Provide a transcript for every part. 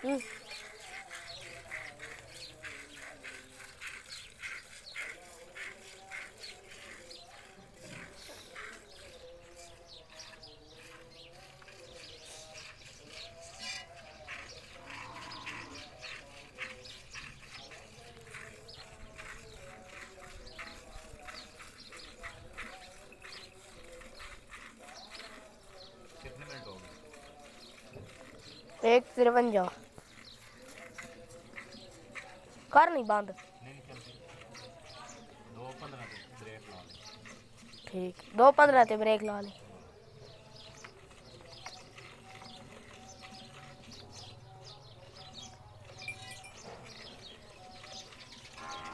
हम्म। कितने मिनट हो गए? 1:53 कर नहीं बंद। नहीं नहीं, चल फिर 2:15 पे ब्रेक ला ले। ठीक 2:15 ते ब्रेक ला ली। हाँ।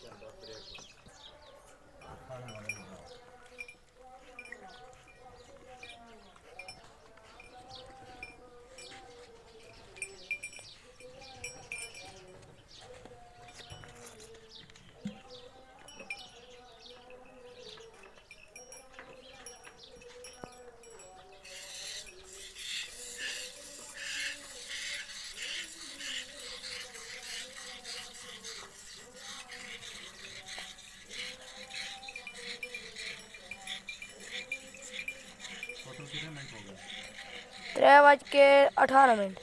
चल बस ब्रेक ला। खाने वाले को बुलाओ। टोटल कितने मिनट हो गए? 3:18